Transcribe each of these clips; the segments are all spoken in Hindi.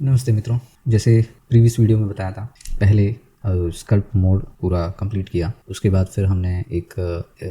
नमस्ते मित्रों, जैसे प्रीवियस वीडियो में बताया था, पहले स्कल्प मोड पूरा कंप्लीट किया। उसके बाद फिर हमने एक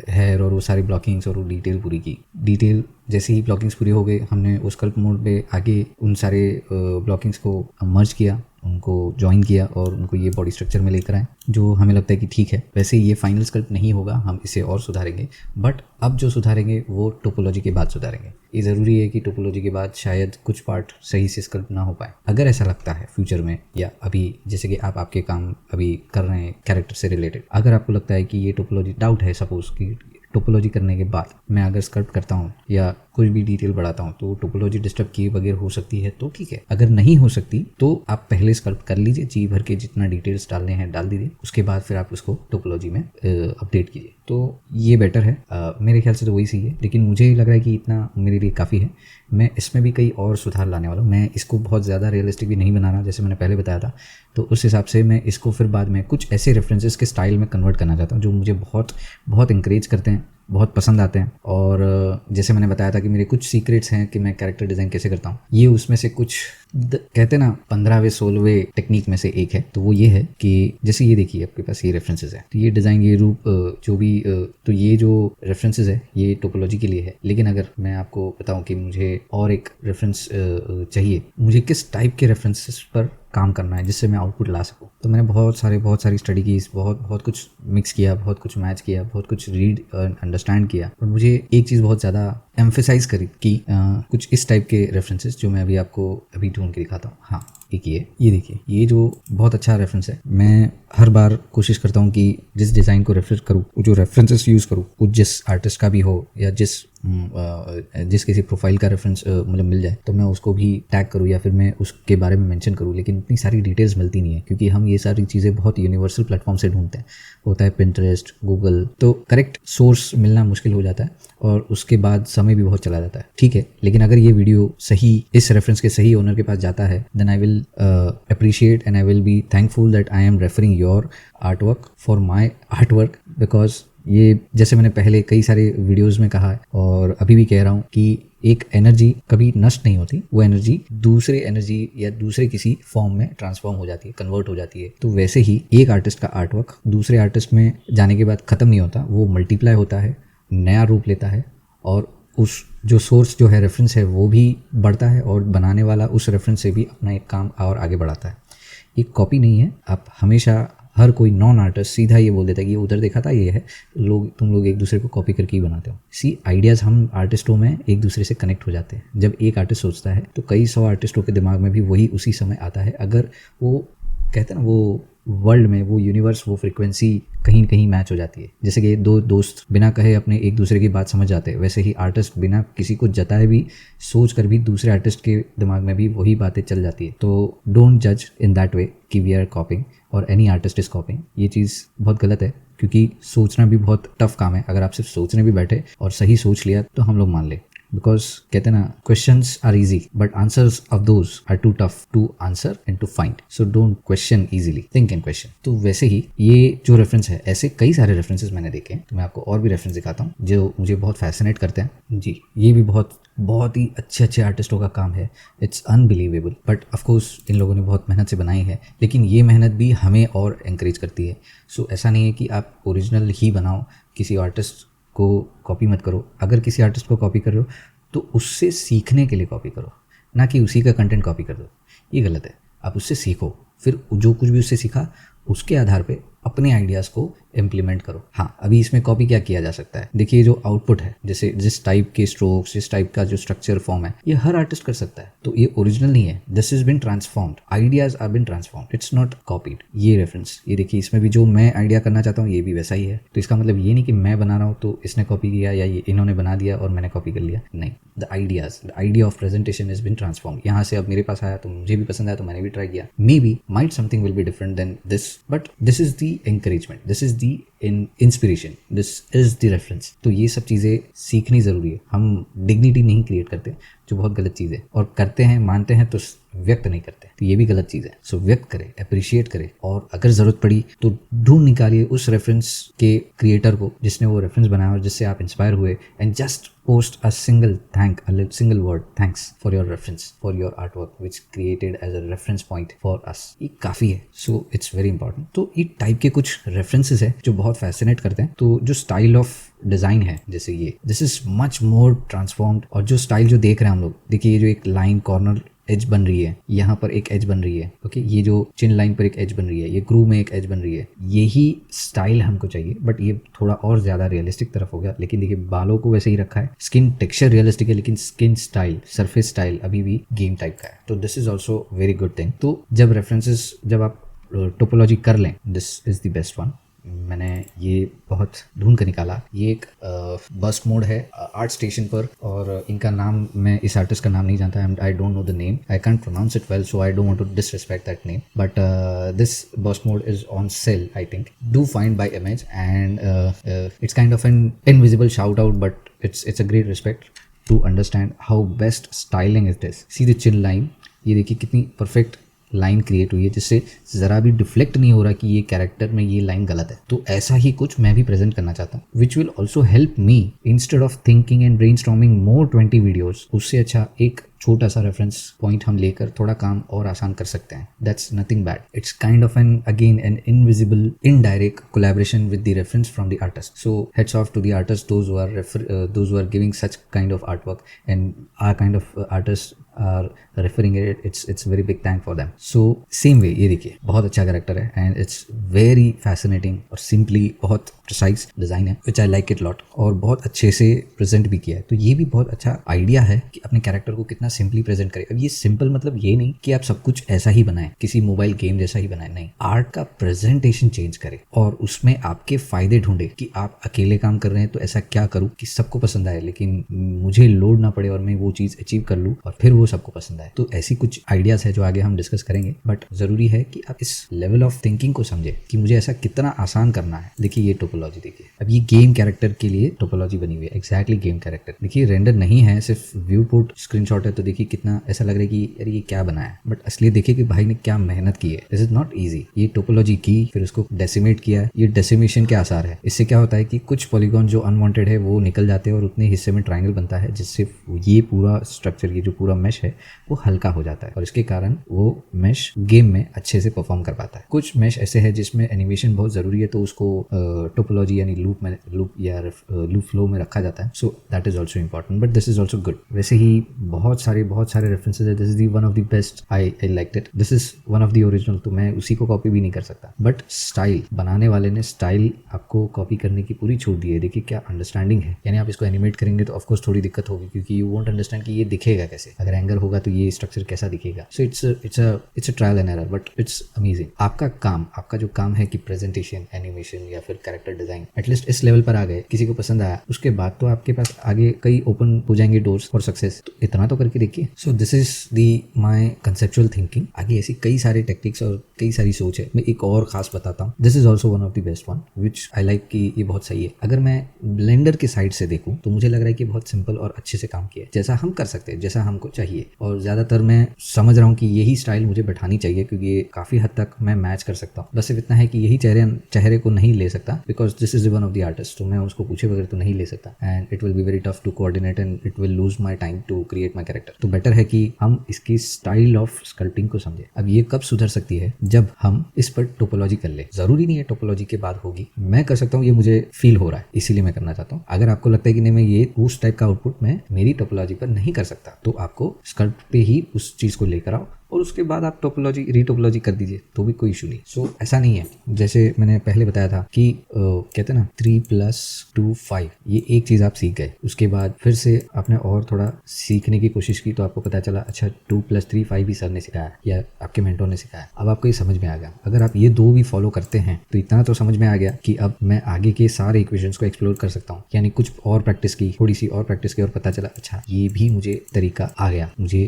हेयर और वो सारी ब्लॉकिंग्स और वो डिटेल पूरी की। डिटेल जैसे ही ब्लॉकिंग्स पूरी हो गई, हमने उस स्कल्प मोड पे आगे उन सारे ब्लॉकिंग्स को मर्ज किया, उनको ज्वाइन किया और उनको ये बॉडी स्ट्रक्चर में लेकर आए जो हमें लगता है कि ठीक है। वैसे ये फाइनल स्कल्प नहीं होगा, हम इसे और सुधारेंगे, बट अब जो सुधारेंगे वो टोपोलॉजी के बाद सुधारेंगे। ये ज़रूरी है कि टोपोलॉजी के बाद शायद कुछ पार्ट सही से स्कल्प ना हो पाए। अगर ऐसा लगता है फ्यूचर में या अभी, जैसे कि आप आपके काम अभी कर रहे हैं कैरेक्टर से रिलेटेड, अगर आपको लगता है कि ये टोपोलॉजी डाउट है, सपोज कि टोपोलॉजी करने के बाद मैं अगर स्कल्प करता हूँ या कुछ भी डिटेल बढ़ाता हूँ तो टोपोलॉजी डिस्टर्ब किए बगैर हो सकती है, तो ठीक है। अगर नहीं हो सकती तो आप पहले स्कल्प कर लीजिए, जी भर के जितना डिटेल्स डालने हैं डाल दीजिए, उसके बाद फिर आप उसको टोपोलॉजी में अपडेट कीजिए, तो ये बेटर है। मेरे ख्याल से तो वही सही है, लेकिन मुझे लग रहा है कि इतना मेरे लिए काफ़ी है। मैं इसमें भी कई और सुधार लाने वाला हूँ। मैं इसको बहुत ज़्यादा रियलिस्टिक भी नहीं बनाना, जैसे मैंने पहले बताया था, तो उस हिसाब से मैं इसको फिर बाद में कुछ ऐसे रेफरेंसेस के स्टाइल में कन्वर्ट करना चाहता हूँ जो मुझे बहुत बहुत इंकरेज करते हैं, बहुत पसंद आते हैं। और जैसे मैंने बताया था कि मेरे कुछ सीक्रेट्स हैं कि मैं कैरेक्टर डिज़ाइन कैसे करता हूँ, ये उसमें से कुछ कहते हैं ना 15वें 16वें टेक्निक में से एक है। तो वो ये है कि जैसे ये देखिए, आपके पास ये रेफरेंसेस है, तो ये डिज़ाइन, ये रूप, जो भी, तो ये जो रेफरेंसेस है ये टोपोलॉजी के लिए है। लेकिन अगर मैं आपको बताऊं कि मुझे और एक रेफरेंस चाहिए, मुझे किस टाइप के रेफरेंसेस पर काम करना है जिससे मैं आउटपुट ला सकूं, तो मैंने बहुत सारी स्टडी की, बहुत कुछ मिक्स किया, बहुत कुछ मैच किया, बहुत कुछ रीड अंडरस्टैंड किया। और मुझे एक चीज़ बहुत ज़्यादा एम्फेसाइज करी कि कुछ इस टाइप के रेफरेंसेस जो मैं आपको अभी ढूंढ के दिखाता हूँ। हाँ, एक ये देखिए, ये जो बहुत अच्छा रेफरेंस है। मैं हर बार कोशिश करता हूँ कि जिस डिज़ाइन को रेफर करूँ, वो जो रेफरेंसेस यूज़ करूँ, वो जिस आर्टिस्ट का भी हो या जिस किसी प्रोफाइल का रेफरेंस मुझे मिल जाए तो मैं उसको भी टैग करूँ या फिर मैं उसके बारे में मेंशन करूँ। लेकिन इतनी सारी डिटेल्स मिलती नहीं है, क्योंकि हम ये सारी चीज़ें बहुत यूनिवर्सल प्लेटफॉर्म से ढूंढते हैं, होता है पिंटरेस्ट, गूगल, तो करेक्ट सोर्स मिलना मुश्किल हो जाता है और उसके बाद समय भी बहुत चला जाता है। ठीक है, लेकिन अगर ये वीडियो सही, इस रेफरेंस के सही ओनर के पास जाता है, then I will appreciate and I will be thankful that I am referring your artwork for my artwork. Because ये, जैसे मैंने पहले कई सारे वीडियोस में कहा है और अभी भी कह रहा हूँ कि एक एनर्जी कभी नष्ट नहीं होती, वो एनर्जी दूसरे एनर्जी या दूसरे किसी फॉर्म में ट्रांसफॉर्म हो जाती है, कन्वर्ट हो जाती है। तो वैसे ही एक आर्टिस्ट का आर्टवर्क दूसरे आर्टिस्ट में जाने के बाद ख़त्म नहीं होता, वो मल्टीप्लाई होता है, नया रूप लेता है और उस जो सोर्स जो है, रेफरेंस है, वो भी बढ़ता है और बनाने वाला उस रेफरेंस से भी अपना एक काम और आगे बढ़ाता है। एक कॉपी नहीं है। आप हमेशा, हर कोई नॉन आर्टिस्ट सीधा ये बोल देता है कि ये उधर देखा था, ये है, तुम लोग एक दूसरे को कॉपी करके ही बनाते हो। आइडियाज़ हम आर्टिस्टों में एक दूसरे से कनेक्ट हो जाते हैं। जब एक आर्टिस्ट सोचता है तो कई 100 आर्टिस्टों के दिमाग में भी वही उसी समय आता है। अगर वो कहते हैं ना, वो वर्ल्ड में, वो यूनिवर्स, वो फ्रिक्वेंसी कहीं कहीं मैच हो जाती है। जैसे कि दो दोस्त बिना कहे अपने एक दूसरे की बात समझ जाते हैं, वैसे ही आर्टिस्ट बिना किसी को जताए भी, सोच कर भी दूसरे आर्टिस्ट के दिमाग में भी वही बातें चल जाती है। तो डोंट जज इन दैट वे कि वी आर कॉपिंग और एनी आर्टिस्ट इज कॉपिंग। ये चीज़ बहुत गलत है, क्योंकि सोचना भी बहुत टफ काम है। अगर आप सिर्फ सोचने भी बैठे और सही सोच लिया तो हम लोग मान ले। बिकॉज कहते हैं ना, questions are easy but answers of those are too tough to answer and to find. So don't question easily, think and question. तो वैसे ही ये जो रेफरेंस है, ऐसे कई सारे रेफरेंसेस मैंने देखे हैं, तो मैं आपको और भी रेफरेंस दिखाता हूँ जो मुझे बहुत फैसिनेट करते हैं। जी, ये भी बहुत ही अच्छे आर्टिस्टों का काम है। इट्स अनबिलीवेबल, बट ऑफकोर्स इन लोगों ने बहुत मेहनत से बनाई है, लेकिन ये मेहनत भी हमें और एनकरेज करती है। सो ऐसा नहीं है कि आप ओरिजिनल ही बनाओ, किसी आर्टिस्ट को कॉपी मत करो। अगर किसी आर्टिस्ट को कॉपी कर रहे हो तो उससे सीखने के लिए कॉपी करो, ना कि उसी का कंटेंट कॉपी कर दो। ये गलत है। आप उससे सीखो, फिर जो कुछ भी उससे सीखा उसके आधार पे अपने आइडियाज़ को इम्प्लीमेंट करो। हाँ, अभी इसमें कॉपी क्या किया जा सकता है, देखिए जो आउटपुट है, जैसे जिस टाइप के स्ट्रोक्स, जिस टाइप का जो स्ट्रक्चर फॉर्म है, ये हर आर्टिस्ट कर सकता है। तो ये ओरिजिनल नहीं है, this is been transformed, ideas are been transformed, it's not copied. ये रेफरेंस, ये देखिए, इसमें भी जो मैं आइडिया करना चाहता हूँ ये भी वैसा ही है। तो इसका मतलब ये नहीं कि मैं बना रहा हूँ तो इसने कॉपी किया या ये इन्होंने बना दिया और मैंने कॉपी कर लिया। नहीं, the idea of presentation is been transform. यहाँ से अब मेरे पास आया तो मुझे भी पसंद आया तो मैंने भी ट्राई किया। Maybe might something will be different than this, but this is the encouragement, this is the in inspiration, this is the reference. तो ये सब चीज़ें सीखनी ज़रूरी है। हम डिग्निटी नहीं क्रिएट करते, जो बहुत गलत चीज़ है, और करते हैं मानते हैं तो व्यक्त नहीं करते, तो ये भी गलत चीज़ है। सो व्यक्त करें, अप्रिशिएट करें, और अगर ज़रूरत पड़ी तो ढूंढ निकालिए उस रेफरेंस के क्रिएटर को जिसने वो रेफरेंस बनाया और जिससे आप इंस्पायर हुए, and just post a single word thanks for your reference, for your artwork which created as a reference point for us। ये काफ़ी है, so it's very important। तो ये टाइप के कुछ रेफरेंसेस है जो बहुत फैसिनेट करते हैं। तो जो स्टाइल ऑफ डिज़ाइन है, जैसे ये, this is much more transformed, और जो स्टाइल जो देख रहे हैं हम लोग, देखिए ये जो एक लाइन कॉर्नर एज बन रही है, यहाँ पर एक एज बन रही है, ओके, ये जो चिन लाइन पर एक एज बन रही है, ये ग्रूव में एक एज बन रही है, यही स्टाइल हमको चाहिए। बट ये थोड़ा और ज़्यादा रियलिस्टिक तरफ हो गया। लेकिन देखिए बालों को वैसे ही रखा है, स्किन टेक्सचर रियलिस्टिक है, लेकिन स्किन स्टाइल, सरफेस स्टाइल अभी भी गेम टाइप का है। तो this is also very good thing. तो जब रेफरेंसेस, जब आप टोपोलॉजी कर लें, this is the best one. मैंने ये बहुत ढूंढ कर निकाला। ये एक बस मोड है आर्ट स्टेशन पर, और इनका नाम, मैं इस आर्टिस्ट का नाम नहीं जानता, I don't know the name, I can't pronounce it well, so I don't want to disrespect that name, but this bus mode is on sale, I think, do find by image, and it's kind of an invisible shout out, but it's a great respect to understand how best styling is this. See the chin line, ये देखिए कितनी परफेक्ट लाइन क्रिएट हुई है, जिससे ज़रा भी डिफ्लेक्ट नहीं हो रहा कि ये कैरेक्टर में ये लाइन गलत है। तो ऐसा ही कुछ मैं भी प्रेजेंट करना चाहता हूँ, which will also help me instead of thinking and brainstorming more 20 videos. उससे अच्छा एक छोटा सा रेफरेंस पॉइंट हम लेकर थोड़ा काम और आसान कर सकते हैं। That's nothing bad, it's kind of an again an invisible indirect collaboration with the reference from the artist. So heads off to the artist those who are giving such kind of art work, and are kind of artist are referring it, it's very big thank for them। so same way ये देखिए बहुत अच्छा कैरेक्टर है, and it's very fascinating और simply बहुत precise डिज़ाइन है, which I like it lot, और बहुत अच्छे से प्रेजेंट भी किया है। तो ये भी बहुत अच्छा आइडिया है कि अपने कैरेक्टर को कितना सिंपली प्रेजेंट करें। अब ये सिंपल मतलब ये नहीं कि आप सब कुछ ऐसा ही बनाएं, किसी मोबाइल गेम जैसा ही बनाएं, नहीं, आर्ट का प्रेजेंटेशन चेंज करें और उसमें आपके फायदे ढूंढे कि आप अकेले काम कर रहे हैं तो ऐसा क्या करूँ कि सबको पसंद आए, लेकिन मुझे लोड ना पड़े और मैं वो चीज़ अचीव कर लूँ और फिर वो सबको पसंद आए। तो ऐसी कुछ आइडियाज है जो आगे हम डिस्कस करेंगे, बट जरूरी है कि आप इस लेवल ऑफ थिंकिंग को समझे कि मुझे ऐसा कितना आसान करना है। देखिए ये टोपोलॉजी, देखिए अब ये गेम कैरेक्टर के लिए टोपोलॉजी बनी हुई है, एग्जैक्टली गेम कैरेक्टर। देखिए रेंडर नहीं है, सिर्फ व्यू पुट स्क्रीनशॉट है, तो देखिए कितना ऐसा लग रहा है कि यार ये क्या बनाया है, बट असली देखिए कि भाई ने क्या मेहनत की है। This is not easy. ये टोपोलॉजी की, फिर उसको डेसिमेट किया, ये डेसिमेशन के आसार है। इससे क्या होता है कि कुछ पॉलीगॉन जो अनवांटेड है वो निकल जाते हैं और उतने हिस्से में ट्राइंगल बनता है, जिससे ये पूरा स्ट्रक्चर, ये जो पूरा मेश है वो हल्का हो जाता है और इसके कारण वो मेश गेम में अच्छे से परफॉर्म कर पाता है। कुछ मेश ऐसे है जिसमें एनिमेशन बहुत जरूरी है, तो उसको टोपोलॉजी यानी लूप या लूप फ्लो में रखा जाता है। So that is also important, but this is also good. वैसे ही बहुत सारे रेफरेंसेज है। This is the one of the best, I liked it. This is one of the original, तो मैं उसी को कॉपी भी नहीं कर सकता, बट स्टाइल बनाने वाले ने स्टाइल आपको कॉपी करने की पूरी छूट दी है। देखिए क्या अंडरस्टैंडिंग है, यानी आप इसको एनिमेट करेंगे तो ऑफकोर्स थोड़ी दिक्कत होगी, क्योंकि यू वोंट अंडरस्टैंड कि ये दिखेगा कैसे, अगर एंगल होगा तो ये स्ट्रक्चर कैसा दिखेगा। So it's a trial and error, but it's amazing. आपका जो काम है कि प्रेजेंटेशन, एनिमेशन या फिर कैरेक्टर डिजाइन एटलीस्ट इस लेवल पर आ गए, किसी को पसंद आया, उसके बाद तो आपके पास आगे कई ओपन हो जाएंगे डोर्स फॉर सक्सेस। तो इतना तो करके देखिए। So this is the my conceptual thinking. आगे ऐसी कई सारे टेक्निक्स और कई सारी सोच है। मैं एक और खास बताता हूँ, this is also one of the best one which I like कि ये बहुत सही है। अगर मैं ब्लेंडर के साइड से देखूँ तो मुझे लग रहा है कि बहुत सिंपल और अच्छे से काम किया है, जैसा हम कर सकते हैं, जैसा हमको चाहिए। और ज्यादातर मैं समझ रहा हूँ कि यही स्टाइल मुझे बैठानी चाहिए, क्योंकि ये काफी हद तक मैं मैच कर सकता हूँ। बस सिर्फ इतना है कि यही चेहरे को नहीं ले सकता, because this is one of the artist, तो मैं उसको पूछे बगैर तो नहीं ले सकता, and it will be very tough to coordinate and it will lose my time to create my character. तो बेटर है कि हम इसकी स्टाइल ऑफ स्कल्पटिंग को समझे। अब ये कब सुधर सकती है, जब हम इस पर टोपोलॉजी कर ले। जरूरी नहीं है टोपोलॉजी के बाद होगी, मैं कर सकता हूँ, ये मुझे फील हो रहा है इसीलिए मैं करना चाहता हूँ। अगर आपको लगता है कि नहीं मैं ये उस टाइप का आउटपुट मैं मेरी टोपोलॉजी पर नहीं कर सकता, तो आपको स्कल्प्ट पे ही उस चीज को लेकर आओ और उसके बाद आप रीटोपोलॉजी कर दीजिए, तो भी कोई इशू नहीं। सो ऐसा नहीं है, जैसे मैंने पहले बताया था कि कहते हैं ना 3+2 5, ये एक चीज़ आप सीख गए, उसके बाद फिर से आपने और थोड़ा सीखने की कोशिश की तो आपको पता चला अच्छा 2+3 5 भी सर ने सिखाया या आपके मेंटोर ने सिखाया। अब आपको ये समझ में आ गया। अगर आप ये दो भी फॉलो करते हैं तो इतना तो समझ में आ गया कि अब मैं आगे के सारे इक्वेशंस को एक्सप्लोर कर सकता हूँ। यानी कुछ और प्रैक्टिस की, थोड़ी सी और प्रैक्टिस की और पता चला अच्छा ये भी मुझे तरीका आ गया, मुझे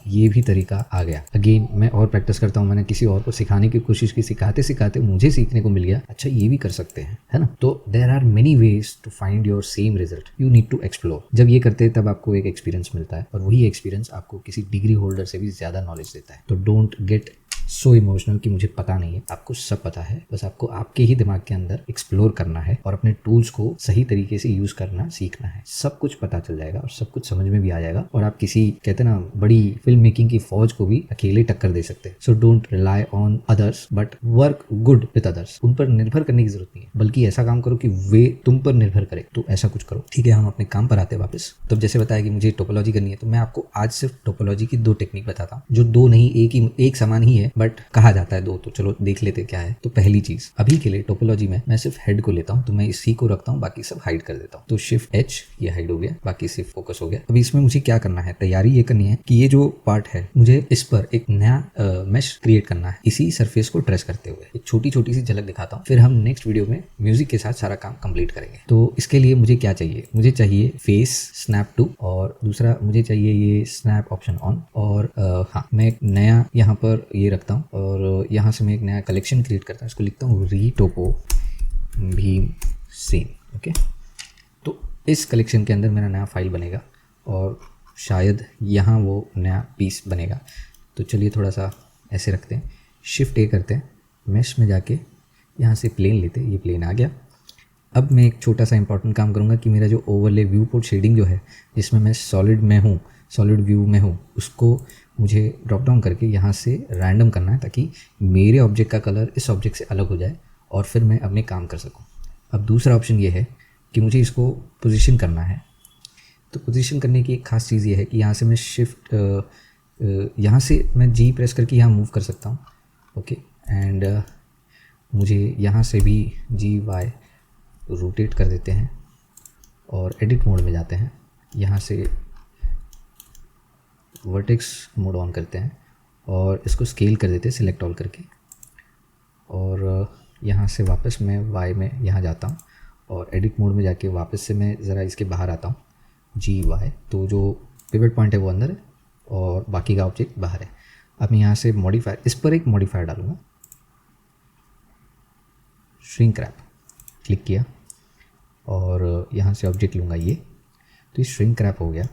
ये भी तरीका आ गया। अगेन मैं और प्रैक्टिस करता हूँ, मैंने किसी और को सिखाने की कोशिश की, सिखाते सिखाते मुझे सीखने को मिल गया अच्छा ये भी कर सकते हैं, है ना। तो there are many ways to find your same result, you need to explore. जब ये करते हैं तब आपको एक एक्सपीरियंस मिलता है और वही एक्सपीरियंस आपको किसी डिग्री होल्डर से भी ज़्यादा नॉलेज देता है। तो डोंट गेट सो इमोशनल कि मुझे पता नहीं है, आपको सब पता है, बस आपको आपके ही दिमाग के अंदर एक्सप्लोर करना है और अपने टूल्स को सही तरीके से यूज करना सीखना है। सब कुछ पता चल जाएगा और सब कुछ समझ में भी आ जाएगा और आप किसी कहते हैं ना बड़ी फिल्म मेकिंग की फौज को भी अकेले टक्कर दे सकते हैं। So don't rely on others but work good with others. उन पर निर्भर करने की जरूरत नहीं है, बल्कि ऐसा काम करो कि वे तुम पर निर्भर करे, तो ऐसा कुछ करो। ठीक है, हम अपने काम पर आते हैं वापस। तो जैसे बताया कि मुझे टोपोलॉजी करनी है, तो मैं आपको आज सिर्फ टोपोलॉजी की 2 टेक्निक बताता हूँ, जो 2 नहीं एक समान ही है बट कहा जाता है 2, तो चलो देख लेते क्या है। तो पहली चीज अभी के लिए टोपोलॉजी में मैं सिर्फ हेड को लेता हूँ, तो मैं इसी को रखता हूँ, बाकी सब हाइड कर देता हूँ। तो शिफ्ट H ये हाइड हो गया, बाकी सिर्फ फोकस हो गया। अभी इसमें मुझे क्या करना है, तैयारी ये करनी है कि ये जो पार्ट है मुझे इस पर एक नया मेश क्रिएट करना है, इसी सरफेस को ट्रेस करते हुए। एक छोटी छोटी सी झलक दिखाता हूँ, फिर हम नेक्स्ट वीडियो में म्यूजिक के साथ सारा काम कंप्लीट करेंगे। तो इसके लिए मुझे क्या चाहिए, मुझे चाहिए फेस स्नैप टू, और दूसरा मुझे चाहिए ये स्नैप ऑप्शन ऑन, और हाँ मैं एक नया यहाँ पर ये रखता हूँ और यहाँ से मैं एक नया कलेक्शन क्रिएट करता हूँ, इसको लिखता हूँ रीटोपो भीम सीन। ओके, तो इस कलेक्शन के अंदर मेरा नया फाइल बनेगा और शायद यहाँ वो नया पीस बनेगा। तो चलिए थोड़ा सा ऐसे रखते हैं, शिफ्ट A करते हैं, मेश में जाके यहाँ से प्लेन लेते हैं, ये प्लेन आ गया। अब मैं एक छोटा सा इंपॉर्टेंट काम करूँगा कि मेरा जो ओवरले व्यू पोर्ट शेडिंग जो है, जिसमें मैं सॉलिड व्यू में हूँ, उसको मुझे ड्रॉप डाउन करके यहाँ से रैंडम करना है, ताकि मेरे ऑब्जेक्ट का कलर इस ऑब्जेक्ट से अलग हो जाए और फिर मैं अपने काम कर सकूँ। अब दूसरा ऑप्शन ये है कि मुझे इसको पोजीशन करना है। तो पोजीशन करने की एक खास चीज़ ये है कि यहाँ से मैं शिफ्ट यहाँ से मैं G प्रेस करके यहाँ मूव कर सकता हूँ। ओके, एंड मुझे यहाँ से भी GY रोटेट कर देते हैं और एडिट मोड में जाते हैं, यहाँ से वर्टेक्स मोड ऑन करते हैं और इसको स्केल कर देते हैं सिलेक्ट ऑल करके, और यहाँ से वापस मैं Y में यहाँ जाता हूँ और एडिट मोड में जाके वापस से मैं ज़रा इसके बाहर आता हूँ GY। तो जो पिवट पॉइंट है वो अंदर है और बाकी का ऑब्जेक्ट बाहर है। अब मैं यहाँ से मॉडिफायर, इस पर एक मॉडिफायर डालूँगा, श्रिंक रैप, क्लिक किया और यहाँ से ऑब्जेक्ट लूँगा ये, तो ये श्रिंक रैप हो गया।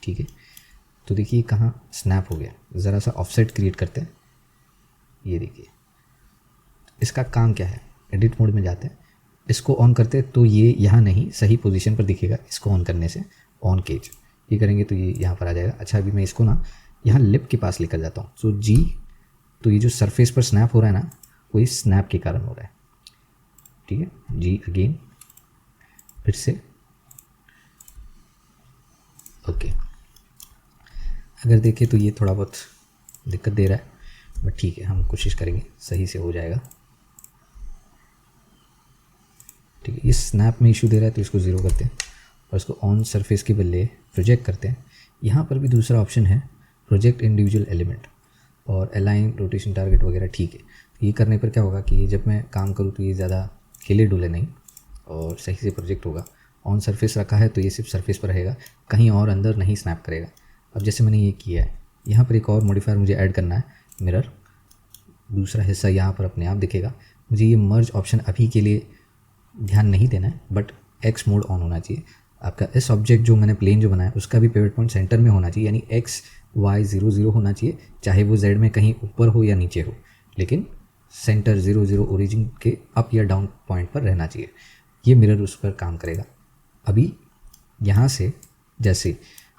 ठीक है, तो देखिए कहाँ स्नैप हो गया। ज़रा सा ऑफसेट क्रिएट करते हैं, ये देखिए। इसका काम क्या है, एडिट मोड में जाते हैं, इसको ऑन करते हैं तो ये यहाँ नहीं सही पोजीशन पर दिखेगा। इसको ऑन करने से ऑन केज ये करेंगे तो ये यहाँ पर आ जाएगा। अच्छा, अभी मैं इसको ना यहाँ लिप के पास लेकर जाता हूँ। सो G, तो ये जो सरफेस पर स्नैप हो रहा है ना, वो इस स्नैप के कारण हो रहा है। ठीक है, G अगेन, फिर से ओके। अगर देखें तो ये थोड़ा बहुत दिक्कत दे रहा है, बट ठीक है, हम कोशिश करेंगे, सही से हो जाएगा। ठीक है, इस स्नैप में इशू दे रहा है तो इसको ज़ीरो करते हैं और इसको ऑन सरफेस के बदले प्रोजेक्ट करते हैं। यहाँ पर भी दूसरा ऑप्शन है प्रोजेक्ट इंडिविजुअल एलिमेंट और अलाइन रोटेशन टारगेट वगैरह। ठीक है, ये करने पर क्या होगा कि जब मैं काम करूँ तो ये ज़्यादा हिले डुले नहीं और सही से प्रोजेक्ट होगा। ऑन सरफेस रखा है तो ये सिर्फ सरफेस पर रहेगा, कहीं और अंदर नहीं स्नैप करेगा। अब जैसे मैंने ये किया है, यहाँ पर एक और मॉडिफायर मुझे ऐड करना है, मिरर। दूसरा हिस्सा यहाँ पर अपने आप दिखेगा। मुझे ये मर्ज ऑप्शन अभी के लिए ध्यान नहीं देना है, बट एक्स मोड ऑन होना चाहिए आपका। इस ऑब्जेक्ट जो मैंने प्लेन जो बनाया उसका भी पिवट पॉइंट सेंटर में होना चाहिए, यानी एक्स वाई 0 0 होना चाहिए, चाहे वो जेड में कहीं ऊपर हो या नीचे हो, लेकिन सेंटर 0 0 ओरिजिन के अप या डाउन पॉइंट पर रहना चाहिए। ये मिरर उस पर काम करेगा। अभी यहाँ से जैसे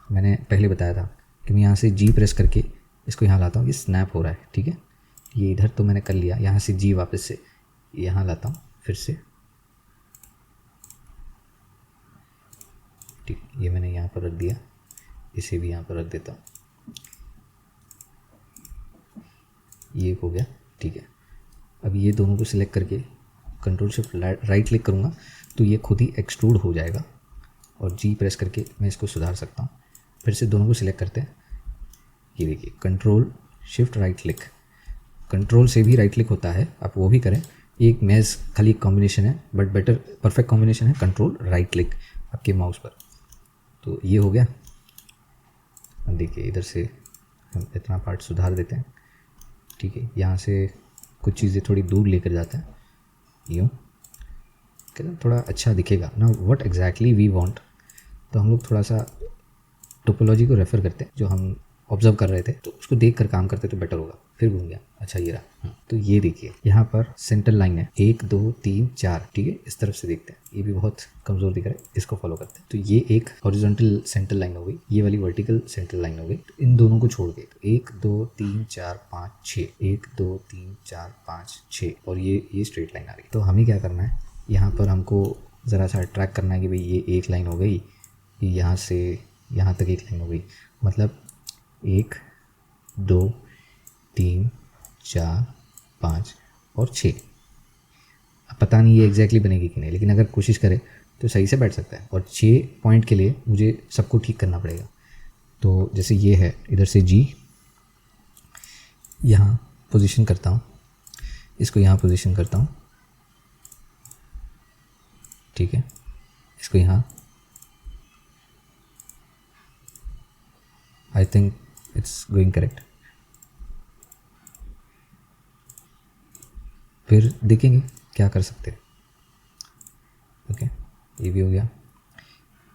मैंने पहले बताया था कि मैं यहाँ से G प्रेस करके इसको यहाँ लाता हूँ, ये स्नैप हो रहा है। ठीक है, ये इधर तो मैंने कर लिया, यहाँ से G वापस से यहाँ लाता हूँ फिर से। ठीक, ये मैंने यहाँ पर रख दिया, इसे भी यहाँ पर रख देता हूँ, ये हो गया। ठीक है, अब ये दोनों को सिलेक्ट करके कंट्रोल शिफ्ट राइट क्लिक करूँगा तो ये खुद ही एक्सट्रूड हो जाएगा और G प्रेस करके मैं इसको सुधार सकता हूँ। फिर से दोनों को सिलेक्ट करते हैं, ये देखिए control shift right click, control से भी राइट क्लिक होता है, आप वो भी करें। एक मेज खाली कॉम्बिनेशन है बट बेटर परफेक्ट कॉम्बिनेशन है कंट्रोल राइट क्लिक आपके माउस पर। तो ये हो गया। अब देखिए इधर से हम इतना पार्ट सुधार देते हैं, ठीक है। यहाँ से कुछ चीज़ें थोड़ी दूर लेकर जाते हैं, यूँ कहते थोड़ा अच्छा दिखेगा ना। व्हाट एग्जैक्टली वी वांट, तो हम लोग थोड़ा सा टोपोलॉजी को रेफ़र करते हैं, जो हम ऑब्जर्व कर रहे थे तो उसको देख कर काम करते तो बेटर होगा। फिर घूम गया, अच्छा ये रहा। तो ये देखिए यहाँ पर सेंटर लाइन है 1 2 3 4, ठीक है। इस तरफ से देखते हैं, ये भी बहुत कमज़ोर दिख रहा है, इसको फॉलो करते हैं। तो ये एक हॉरिजॉन्टल सेंटर लाइन हो गई, ये वाली वर्टिकल सेंटर लाइन हो गई। तो इन दोनों को छोड़ के 1 2 3 4 5 6, 1 2 3 4 5 6, और ये स्ट्रेट लाइन आ रही है। तो हमें क्या करना है, यहाँ पर हमको ज़रा सा ट्रैक करना है कि भाई ये एक लाइन हो गई, यहाँ से यहाँ तक एक लाइन हो गई, मतलब 1 2 3 4 5 और 6। अब पता नहीं ये एग्जैक्टली बनेगी कि नहीं, लेकिन अगर कोशिश करें तो सही से बैठ सकता है। और 6 पॉइंट के लिए मुझे सबको ठीक करना पड़ेगा। तो जैसे ये है, इधर से G यहाँ पोजीशन करता हूँ, इसको यहाँ पोजीशन करता हूँ, ठीक है। इसको यहाँ, I think it's going correct. फिर देखेंगे क्या कर सकते हैं। ओके, ये भी हो गया।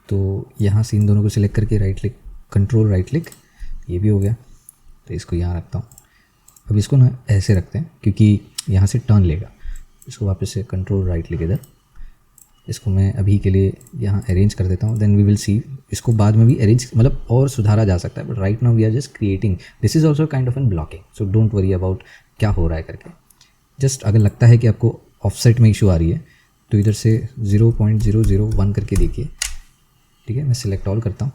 तो यहाँ से इन दोनों को सिलेक्ट करके right click, control right click, ये भी हो गया। तो इसको यहाँ रखता हूँ। अब इसको ना ऐसे रखते हैं क्योंकि यहाँ से टर्न लेगा। इसको वापस से कंट्रोल राइट क्लिक इधर, इसको मैं अभी के लिए यहाँ अरेंज कर देता हूँ। देन वी विल सी, इसको बाद में भी अरेंज मतलब और सुधारा जा सकता है, but right now we are just creating. This is also kind of an blocking, so don't worry about क्या हो रहा है करके। जस्ट अगर लगता है कि आपको ऑफसेट में इशू आ रही है तो इधर से 0.001 करके देखिए, ठीक है। मैं सिलेक्ट ऑल करता हूँ,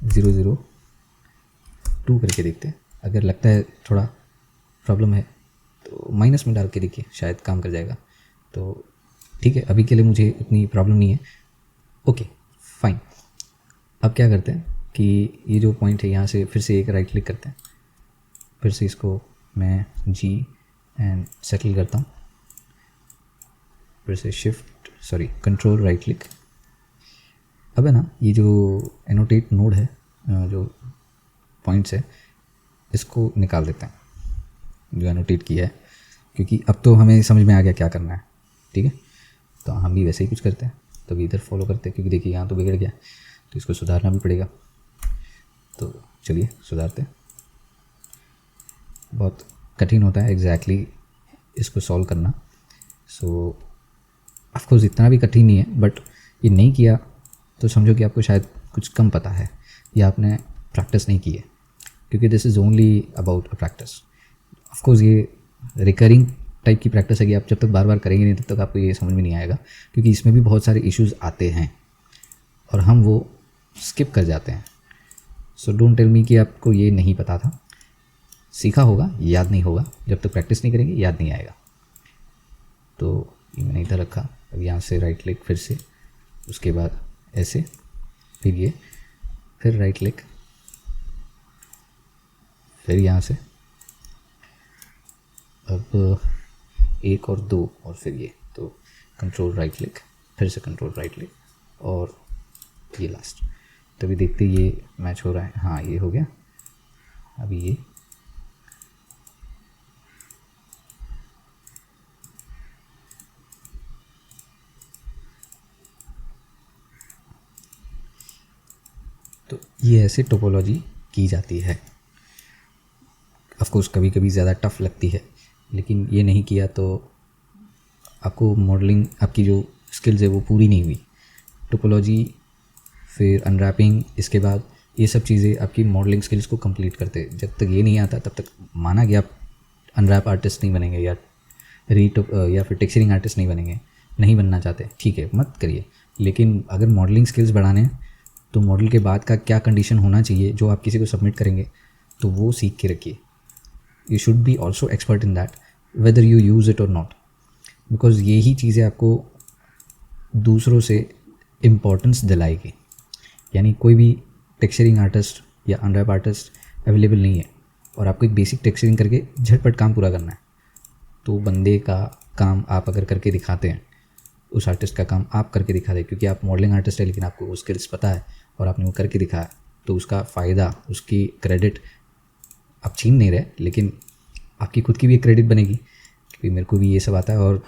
002 करके देखते हैं। अगर लगता है थोड़ा प्रॉब्लम है तो माइनस में डाल के देखिए, शायद काम कर जाएगा। तो ठीक है, अभी के लिए मुझे उतनी प्रॉब्लम नहीं है। Okay fine. अब क्या करते हैं कि ये जो पॉइंट है यहाँ से फिर से एक राइट क्लिक करते हैं, फिर से इसको मैं G एंड सेटल करता हूँ, फिर से कंट्रोल राइट क्लिक। अब है ना, ये जो एनोटेट नोड है, जो पॉइंट्स है, इसको निकाल देते हैं जो एनोटेट किया है, क्योंकि अब तो हमें समझ में आ गया क्या करना है, ठीक है। तो हम भी वैसे ही कुछ करते हैं, तभी इधर फॉलो करते हैं, क्योंकि देखिए यहाँ तो बिगड़ गया, तो इसको सुधारना भी पड़ेगा। तो चलिए सुधारते हैं। बहुत कठिन होता है एग्जैक्टली इसको सॉल्व करना। सो ऑफकोर्स इतना भी कठिन नहीं है, बट ये नहीं किया तो समझो कि आपको शायद कुछ कम पता है या आपने प्रैक्टिस नहीं की है, क्योंकि this is only about a practice. Of course ये रिकरिंग टाइप की प्रैक्टिस है कि आप जब तक बार बार करेंगे नहीं तब तक आपको ये समझ में नहीं आएगा, क्योंकि इसमें भी बहुत सारे इश्यूज आते हैं और हम वो स्किप कर जाते हैं। सो डोंट टेल मी कि आपको ये नहीं पता था। सीखा होगा, याद नहीं होगा, जब तक प्रैक्टिस नहीं करेंगे याद नहीं आएगा। तो ये मैंने इधर रखा। अब यहाँ से राइट क्लिक, फिर से उसके बाद ऐसे, फिर ये, फिर राइट क्लिक, फिर यहाँ से अब 1 और 2 और फिर ये। तो कंट्रोल राइट क्लिक, फिर से कंट्रोल राइट क्लिक और ये लास्ट। तभी देखते ये मैच हो रहा है। हाँ ये हो गया। अभी ये तो ये ऐसे टोपोलॉजी की जाती है। ऑफकोर्स कभी कभी ज़्यादा टफ लगती है, लेकिन ये नहीं किया तो आपको मॉडलिंग, आपकी जो स्किल्स है वो पूरी नहीं हुई। टोपोलॉजी, फिर अनरैपिंग, इसके बाद ये सब चीज़ें आपकी मॉडलिंग स्किल्स को कंप्लीट करते। जब तक ये नहीं आता तब तक माना कि आप अनरैप आर्टिस्ट नहीं बनेंगे या या फिर टेक्सचरिंग आर्टिस्ट नहीं बनेंगे, नहीं बनना चाहते, ठीक है मत करिए। लेकिन अगर मॉडलिंग स्किल्स बढ़ाने हैं तो मॉडल के बाद का क्या कंडीशन होना चाहिए जो आप किसी को सबमिट करेंगे, तो वो सीख के रखिए। You should be also expert in that whether you use it और नॉट, बिकॉज यही चीज़ें आपको दूसरों से इम्पोर्टेंस दिलाएगी। यानी कोई भी टेक्सचरिंग आर्टिस्ट या अनरैप आर्टिस्ट अवेलेबल नहीं है और आपको एक बेसिक टेक्सचरिंग करके झटपट काम पूरा करना है, तो बंदे का काम आप अगर करके दिखाते हैं, उस आर्टिस्ट का काम आप करके दिखा दें, क्योंकि आप मॉडलिंग आर्टिस्ट है लेकिन आपको वो स्किल्स पता है और आपने वो करके दिखाया, तो उसका फ़ायदा, उसकी क्रेडिट आप छीन नहीं रहे, लेकिन आपकी खुद की भी एक क्रेडिट बनेगी कि मेरे को भी ये सब आता है, और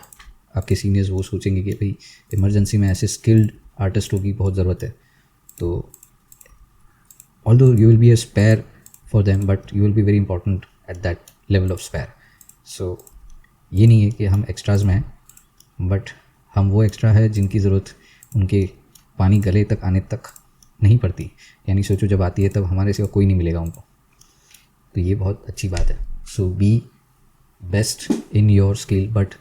आपके सीनियर्स वो सोचेंगे कि भाई इमरजेंसी में ऐसे स्किल्ड आर्टिस्टों की बहुत ज़रूरत है। तो although you will be a spare for them, but you will be very important at that level of spare. So ये नहीं है कि हम एक्स्ट्राज में हैं, बट हम वो एक्स्ट्रा है जिनकी ज़रूरत उनके पानी गले तक आने तक नहीं पड़ती, यानी सोचो जब आती है तब हमारे सिवा कोई नहीं मिलेगा उनको। तो ये बहुत अच्छी बात है। So be best in your skill, but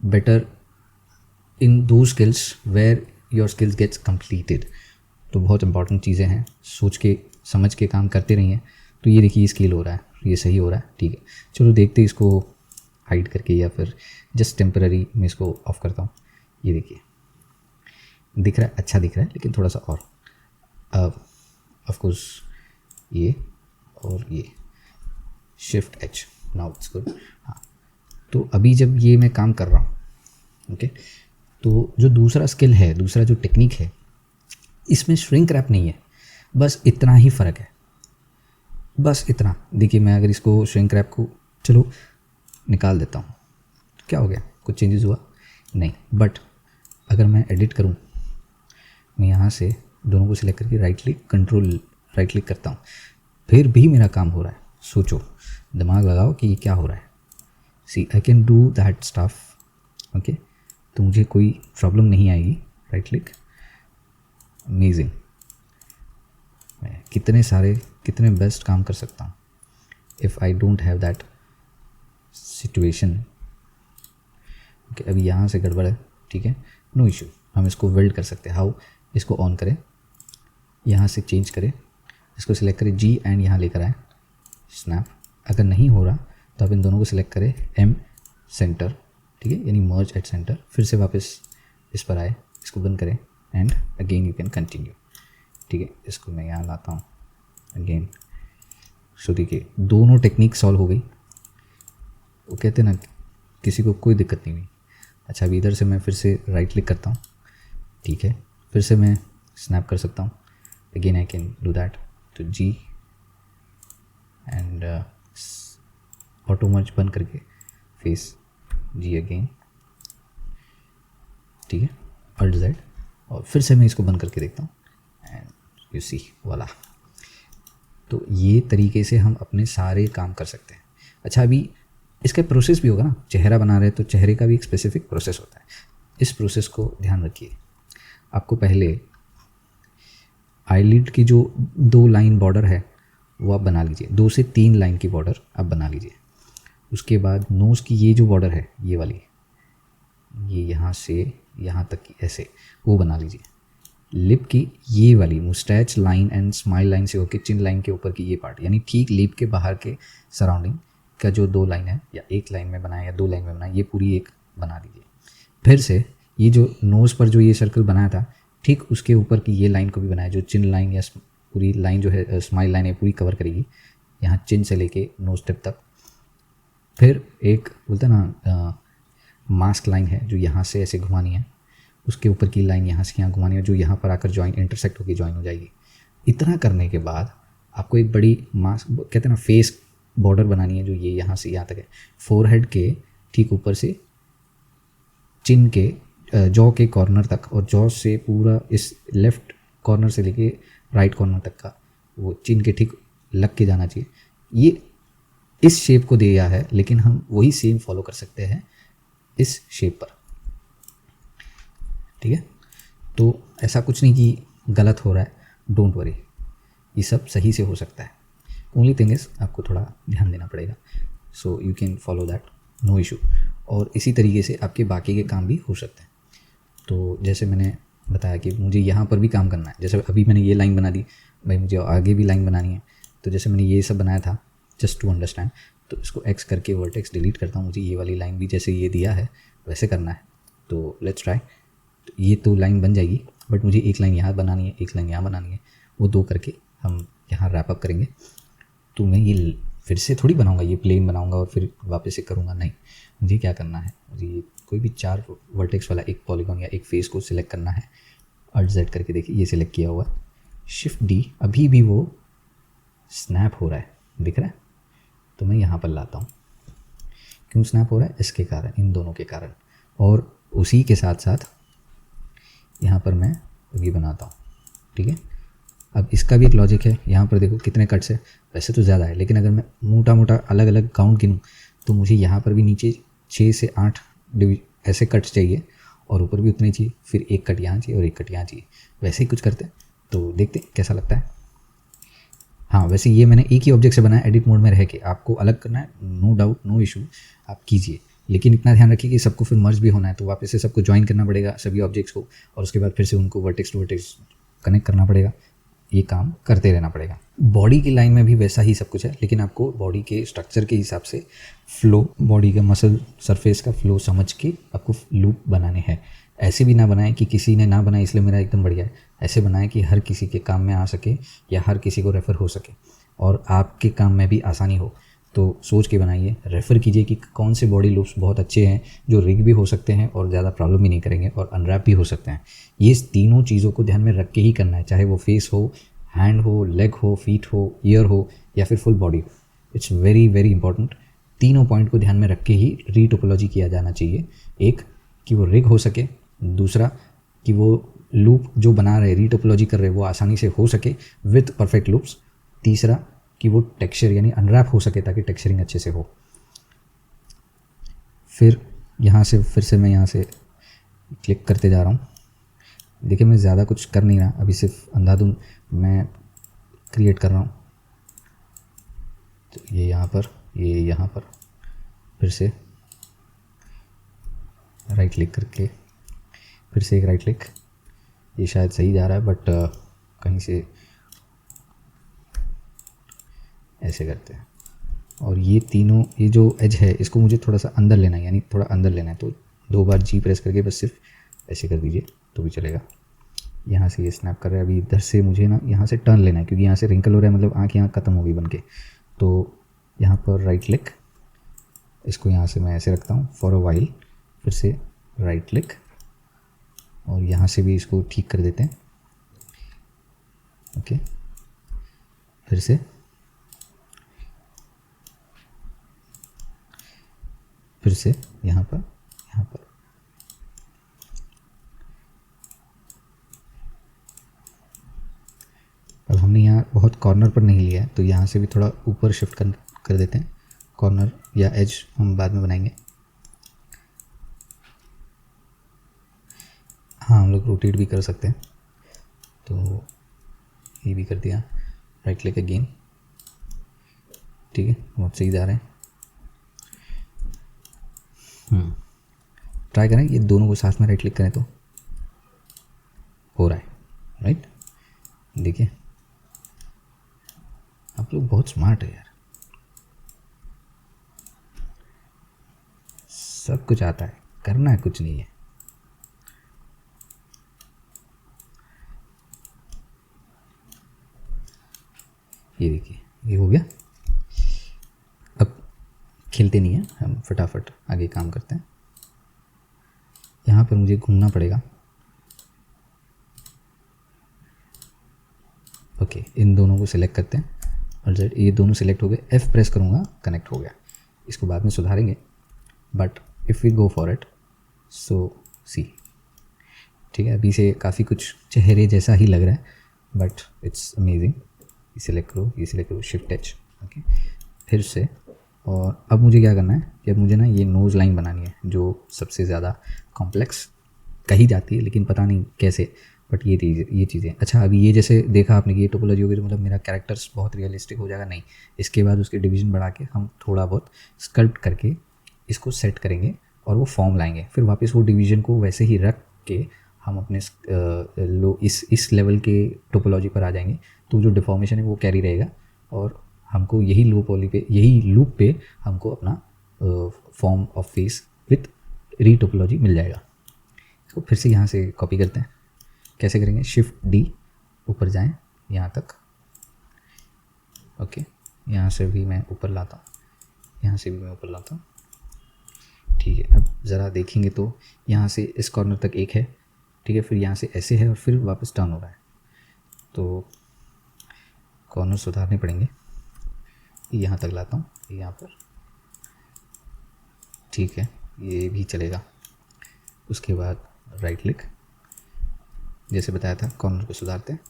better in two skills where your skills gets completed. तो बहुत इंपॉर्टेंट चीज़ें हैं, सोच के समझ के काम करते रहिए। तो ये देखिए स्केल हो रहा है, ये सही हो रहा है, ठीक है। चलो देखते इसको हाइड करके या फिर जस्ट टेम्पररी मैं इसको ऑफ करता हूँ। ये देखिए दिख रहा है, अच्छा दिख रहा है, लेकिन थोड़ा सा और ऑफ कोर्स ये और ये shift H, now it's good. हाँ, तो अभी जब ये मैं काम कर रहा हूँ, ओके, तो जो दूसरा स्किल है, दूसरा जो टेक्निक है, इसमें श्रिंक रैप नहीं है, बस इतना ही फ़र्क है, बस इतना। देखिए मैं अगर इसको श्रिंक रैप को चलो निकाल देता हूँ, तो क्या हो गया, कुछ चेंजेस हुआ नहीं। बट अगर मैं एडिट करूँ, मैं यहाँ से दोनों को सिलेक्ट करके राइट क्लिक करता हूँ, फिर भी मेरा काम हो रहा है। सोचो, दिमाग लगाओ कि ये क्या हो रहा है। See I can do that stuff, okay, तो मुझे कोई प्रॉब्लम नहीं आएगी। राइट क्लिक, अमेजिंग, मैं कितने बेस्ट काम कर सकता हूँ if I don't have that situation. Okay, अभी यहाँ से गड़बड़ है, ठीक है, नो इशू, हम इसको वेल्ड कर सकते हैं। हाउ, इसको ऑन करें, यहाँ से चेंज करें, इसको सिलेक्ट करें जी एंड यहाँ लेकर आए स्नैप। अगर नहीं हो रहा तो आप इन दोनों को सिलेक्ट करें एम सेंटर, ठीक है, यानी मर्ज एट सेंटर, फिर से वापस इस पर आए, इसको बंद करें and again you can continue, ठीक है। इसको मैं यहाँ लाता हूँ अगेन। सो देखिए दोनों टेक्निक सॉल्व हो गई। वो कहते हैं ना किसी को कोई दिक्कत नहीं हुई। अच्छा, अभी इधर से मैं फिर से राइट क्लिक करता हूँ, ठीक है, फिर से मैं स्नैप कर सकता हूँ, again I can do that. तो जी एंड ऑटो मर्ज बंद करके फेस जी अगेन, ठीक है, अल्ट जेड, और फिर से मैं इसको बंद करके देखता हूँ एंड यू सी वाला। तो ये तरीके से हम अपने सारे काम कर सकते हैं। अच्छा, अभी इसका प्रोसेस भी होगा ना, चेहरा बना रहे हैं तो चेहरे का भी एक स्पेसिफिक प्रोसेस होता है। इस प्रोसेस को ध्यान रखिए। आपको पहले आईलिड की जो 2 लाइन बॉर्डर है वो आप बना लीजिए, 2 से 3 लाइन की बॉर्डर आप बना लीजिए। उसके बाद नोज़ की ये जो बॉर्डर है, ये वाली, ये यहाँ से यहाँ तक की ऐसे, वो बना लीजिए। लिप की ये वाली moustache line and smile line से होकर चिन लाइन के ऊपर की ये पार्ट, यानी ठीक लिप के बाहर के सराउंडिंग का जो 2 लाइन है, या 1 लाइन में बनाए या 2 लाइन में बनाए, ये पूरी एक बना लीजिए। फिर से ये जो नोज़ पर जो ये सर्कल बनाया था, ठीक उसके ऊपर की ये लाइन को भी बनाया, जो चिन लाइन या पूरी लाइन जो है स्माइल लाइन है पूरी कवर करेगी, यहाँ चिन से लेके नोज टिप तक। फिर एक बोलते हैं ना मास्क लाइन है जो यहाँ से ऐसे घुमानी है, उसके ऊपर की लाइन यहाँ से यहाँ घुमानी है, जो यहाँ पर आकर जॉइन इंटरसेक्ट होकर जॉइन हो जाएगी। इतना करने के बाद आपको एक बड़ी मास्क, कहते हैं ना फेस बॉर्डर बनानी है, जो ये यहाँ से यहाँ तक है, फोरहेड के ठीक ऊपर से चिन के जॉ के कॉर्नर तक, और जॉ से पूरा इस लेफ़्ट कॉर्नर से लेके राइट कॉर्नर तक का वो चिन के ठीक लग के जाना चाहिए। ये इस शेप को दिया है, लेकिन हम वही सेम फॉलो कर सकते हैं इस शेप पर, ठीक है। तो ऐसा कुछ नहीं कि गलत हो रहा है, डोंट वरी, ये सब सही से हो सकता है। ओनली थिंग इज़ आपको थोड़ा ध्यान देना पड़ेगा। So you can follow that, no issue. और इसी तरीके से आपके बाकी के काम भी हो सकते हैं। तो जैसे मैंने बताया कि मुझे यहाँ पर भी काम करना है, जैसे अभी मैंने ये लाइन बना दी, भाई मुझे आगे भी लाइन बनानी है। तो जैसे मैंने ये सब बनाया था जस्ट टू अंडरस्टैंड, तो इसको एक्स करके वर्टेक्स डिलीट करता हूँ। मुझे ये वाली लाइन भी जैसे ये दिया है वैसे करना है, तो लेट्स ट्राई। तो ये तो लाइन बन जाएगी, बट मुझे एक लाइन यहाँ बनानी है, एक लाइन यहाँ बनानी है, वो 2 करके हम यहाँ रैप अप करेंगे। तो मैं ये फिर से थोड़ी बनाऊँगा, ये प्लेन बनाऊँगा और फिर वापस से करूँगा, नहीं। मुझे क्या करना है, मुझे कोई भी 4 वर्टेक्स वाला एक पॉलीगॉन या एक फेस को सिलेक्ट करना है। अल्ट जेड करके देखिए, ये सिलेक्ट किया हुआ, शिफ्ट डी, अभी भी वो स्नैप हो रहा है, दिख रहा है, तो मैं यहाँ पर लाता हूँ। क्यों स्नैप हो रहा है? इसके कारण, इन दोनों के कारण। और उसी के साथ साथ यहाँ पर मैं ये बनाता हूँ, ठीक है। अब इसका भी एक लॉजिक है, यहाँ पर देखो कितने कट्स है, वैसे तो ज़्यादा है, लेकिन अगर मैं मोटा मोटा अलग अलग काउंट गिनूँ तो मुझे यहाँ पर भी नीचे 6 से 8 ऐसे कट्स चाहिए, और ऊपर भी उतने चाहिए, फिर एक कट यहाँ चाहिए और एक कट यहाँ चाहिए। वैसे ही कुछ करते हैं, तो देखते हैं कैसा लगता है। हाँ, वैसे ये मैंने एक ही ऑब्जेक्ट से बनाया, एडिट मोड में रह के। आपको अलग करना है, नो डाउट, नो इशू, आप कीजिए, लेकिन इतना ध्यान रखिए कि सबको फिर मर्ज भी होना है, तो वापस से सबको ज्वाइन करना पड़ेगा, सभी ऑब्जेक्ट्स को, और उसके बाद फिर से उनको वर्टेक्स टू वर्टेक्स कनेक्ट करना पड़ेगा। ये काम करते रहना पड़ेगा। बॉडी की लाइन में भी वैसा ही सब कुछ है, लेकिन आपको बॉडी के स्ट्रक्चर के हिसाब से फ्लो, बॉडी का मसल सरफेस का फ्लो समझ के आपको लूप बनाने हैं। ऐसे भी ना बनाएं कि किसी ने ना बनाया इसलिए मेरा एकदम बढ़िया है, ऐसे बनाएं कि हर किसी के काम में आ सके या हर किसी को रेफ़र हो सके और आपके काम में भी आसानी हो। तो सोच के बनाइए, रेफ़र कीजिए कि कौन से बॉडी लूप्स बहुत अच्छे हैं, जो रिग भी हो सकते हैं और ज़्यादा प्रॉब्लम भी नहीं करेंगे और अनरैप भी हो सकते हैं। ये तीनों चीज़ों को ध्यान में रख के ही करना है, चाहे वो फेस हो, हैंड हो, लेग हो, फीट हो, ईयर हो या फिर फुल बॉडी हो। It's very very important. तीनों पॉइंट को ध्यान में रख के ही रीटोपोलॉजी किया जाना चाहिए। एक कि वो रिग हो सके, दूसरा कि वो लूप जो बना रहे, रीटोपोलॉजी कर रहे, वो आसानी से हो सके विथ परफेक्ट लूप्स, तीसरा कि वो टेक्सचर यानी अनरैप हो सके ताकि टेक्सचरिंग अच्छे से हो। फिर मैं यहाँ से क्लिक करते जा रहा हूँ। देखिए मैं ज़्यादा कुछ कर नहीं रहा, अभी सिर्फ अंधाधुंध मैं क्रिएट कर रहा हूँ। तो ये यहाँ पर, ये यहाँ पर, फिर से राइट क्लिक करके फिर से एक राइट क्लिक। ये शायद सही जा रहा है, बट कहीं से ऐसे करते हैं। और ये तीनों, ये जो एज है इसको मुझे थोड़ा सा अंदर लेना है, यानी थोड़ा अंदर लेना है, तो 2 बार जी प्रेस करके बस सिर्फ ऐसे कर दीजिए तो भी चलेगा। यहाँ से ये स्नैप कर रहा है, अभी इधर से मुझे ना यहाँ से टर्न लेना है, क्योंकि यहाँ से रिंकल हो रहा है, मतलब आँख यहाँ ख़त्म हो गई बन के। तो यहाँ पर राइट क्लिक, इसको यहाँ से मैं ऐसे रखता हूँ फॉर अ वाइल, फिर से राइट क्लिक, और यहाँ से भी इसको ठीक कर देते हैं। ओके, फिर से यहाँ पर अब हमने यहाँ बहुत कॉर्नर पर नहीं लिया है, तो यहाँ से भी थोड़ा ऊपर शिफ्ट कर देते हैं। कॉर्नर या एज हम बाद में बनाएंगे। हाँ, हम लोग रोटेट भी कर सकते हैं, तो ये भी कर दिया। राइट क्लिक अगेन, ठीक है, बहुत सही जा रहे हैं। ट्राई करें, ये दोनों को साथ में राइट क्लिक करें तो हो रहा है, राइट। देखिए आप लोग बहुत स्मार्ट है यार, सब कुछ आता है, करना है कुछ नहीं है। ये देखिए, ये हो गया। अब खेलते नहीं हैं हम, फटाफट आगे काम करते हैं। यहाँ पर मुझे घूमना पड़ेगा। ओके, इन दोनों को सिलेक्ट करते हैं, और जब ये दोनों सिलेक्ट हो गए, F प्रेस करूँगा, कनेक्ट हो गया। इसको बाद में सुधारेंगे, but if we go for it, so see, ठीक है। अभी से काफ़ी कुछ चेहरे जैसा ही लग रहा है, बट इट्स अमेजिंग। ये सिलेक्ट करो, शिफ्ट एच, ओके, फिर से। और अब मुझे क्या करना है कि अब मुझे ना ये नोज़ लाइन बनानी है, जो सबसे ज़्यादा कॉम्प्लेक्स कही जाती है, लेकिन पता नहीं कैसे, बट ये चीज़ें। अच्छा, अभी ये जैसे देखा आपने कि ये टोपोलॉजी होगी, तो मतलब मेरा कैरेक्टर्स बहुत रियलिस्टिक हो जाएगा, नहीं। इसके बाद उसके डिवीज़न बढ़ा के हम थोड़ा बहुत स्कल्प्ट करके इसको सेट करेंगे और वो फॉर्म लाएंगे, फिर वापस वो डिवीज़न को वैसे ही रख के हम अपने इस लेवल के टोपोलॉजी पर आ जाएंगे। तो जो डिफॉर्मेशन है वो कैरी रहेगा, और हमको यही लूप पे हमको अपना फॉर्म ऑफ फेस विथ रीटोपोलॉजी मिल जाएगा। इसको फिर से यहाँ से कॉपी करते हैं। कैसे करेंगे? शिफ्ट डी, ऊपर जाएं यहाँ तक, ओके। यहाँ से भी मैं ऊपर लाता हूँ, ठीक है। अब ज़रा देखेंगे तो यहाँ से इस कॉर्नर तक एक है, ठीक है, फिर यहाँ से ऐसे है और फिर वापस टर्न हो रहा है, तो कॉर्नर सुधारने पड़ेंगे। यहाँ तक लाता हूँ, यहाँ पर, ठीक है, ये भी चलेगा। उसके बाद राइट क्लिक, जैसे बताया था कॉर्नर को सुधारते हैं,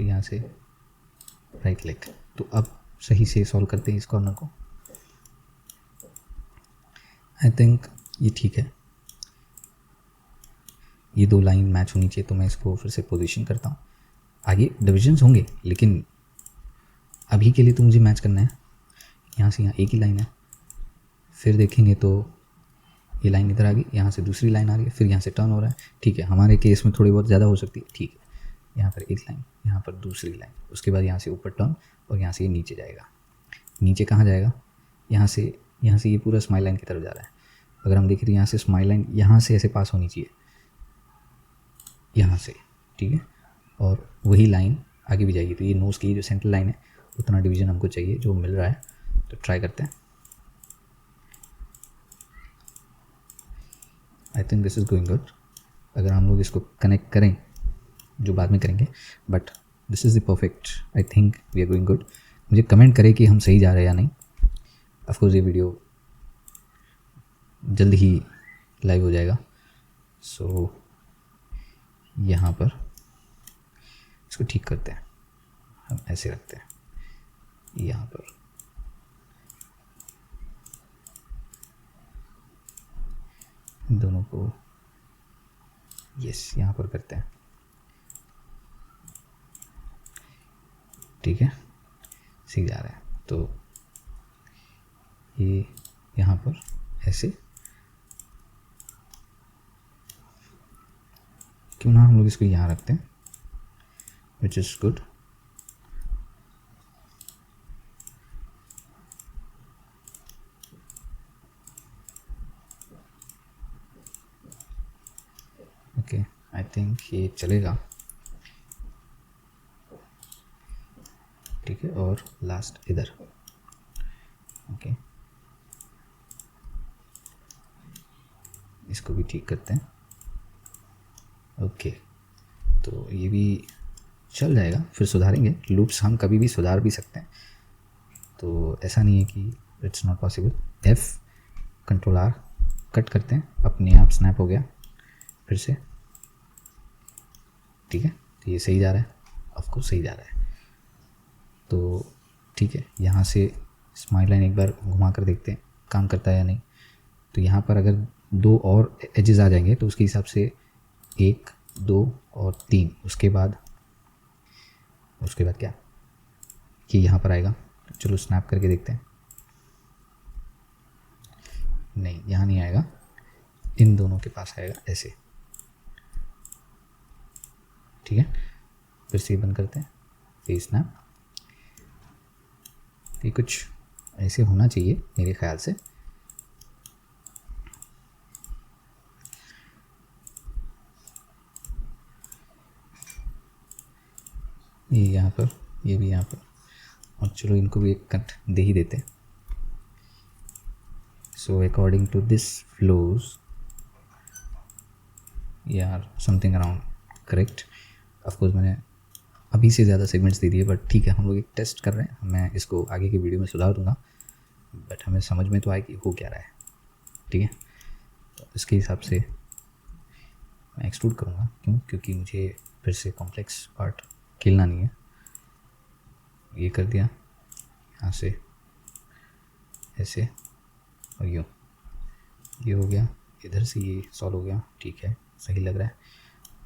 यहाँ से राइट क्लिक। तो अब सही से सॉल्व करते हैं इस कॉर्नर को। आई थिंक ये ठीक है, ये 2 लाइन मैच होनी चाहिए। तो मैं इसको फिर से पोजीशन करता हूँ। आगे डिविजन्स होंगे लेकिन अभी के लिए तो मुझे मैच करना है। यहाँ से यहाँ एक ही लाइन है, फिर देखेंगे तो ये लाइन इधर आ गई, यहाँ से दूसरी लाइन आ रही है, फिर यहाँ से टर्न हो रहा है। ठीक है, हमारे केस में थोड़ी बहुत ज़्यादा हो सकती है। ठीक है, यहाँ पर एक लाइन, यहाँ पर दूसरी लाइन, उसके बाद यहाँ से ऊपर टर्न और यहाँ से ये नीचे जाएगा। नीचे कहाँ जाएगा? यहाँ से ये पूरा स्माइल लाइन की तरफ जा रहा है। अगर हम देखें तो यहाँ से स्माइल लाइन यहाँ से ऐसे पास होनी चाहिए, यहाँ से, ठीक है, और वही लाइन आगे भी जाएगी। तो ये नोज़ की जो सेंट्रल लाइन है उतना डिवीजन हमको चाहिए, जो मिल रहा है। तो ट्राई करते हैं। I think this is going good. अगर हम लोग इसको कनेक्ट करें, जो बाद में करेंगे, but this is the perfect. I think we are going good. मुझे कमेंट करें कि हम सही जा रहे हैं या नहीं। ऑफकोर्स ये वीडियो जल्द ही लाइव हो जाएगा। सो यहाँ पर इसको ठीक करते हैं, हम ऐसे रखते हैं यहाँ पर। दोनों को यस यहाँ पर करते हैं, ठीक है, सीख जा रहा है। तो ये यहाँ पर ऐसे, क्यों ना हम लोग इसको यहाँ रखते हैं, which is good. Okay, I think ये चलेगा, ठीक है। और लास्ट इधर, ओके, इसको भी ठीक करते हैं। ओके, तो ये भी चल जाएगा, फिर सुधारेंगे। लूप्स हम कभी भी सुधार भी सकते हैं, तो ऐसा नहीं है कि it's not possible. Ctrl+R cut करते हैं, अपने आप स्नैप हो गया फिर से, ठीक है। तो ये सही जा रहा है, ऑफकोर्स सही जा रहा है। तो ठीक है, यहाँ से स्माइल लाइन एक बार घुमा कर देखते हैं काम करता है या नहीं। तो यहाँ पर अगर 2 और एजेस आ जाएंगे तो उसके हिसाब से 1, 2 और 3, उसके बाद क्या, कि यहाँ पर आएगा। तो चलो स्नैप करके देखते हैं। नहीं, यहाँ नहीं आएगा, इन दोनों के पास आएगा ऐसे, ठीक है। फिर से बंद करते हैं, ये स्नैप। ये कुछ ऐसे होना चाहिए मेरे ख्याल से। ये यहाँ पर, ये भी यहाँ पर, और चलो इनको भी एक कट दे ही देते हैं। So according to this flows यार समथिंग अराउंड करेक्ट। ऑफकोर्स मैंने अभी से ज़्यादा सेगमेंट्स दे दिए, बट ठीक है, हम लोग एक टेस्ट कर रहे हैं। मैं इसको आगे की वीडियो में सुधार दूंगा, बट हमें समझ में तो आए कि हो क्या रहा है, ठीक है। तो इसके हिसाब से मैं एक्सट्रूड करूँगा, क्योंकि मुझे फिर से कॉम्प्लेक्स पार्ट खेलना नहीं है। ये कर दिया, यहाँ से ऐसे और यूँ, ये हो गया, इधर से ये सॉल्व हो गया, ठीक है, सही लग रहा है।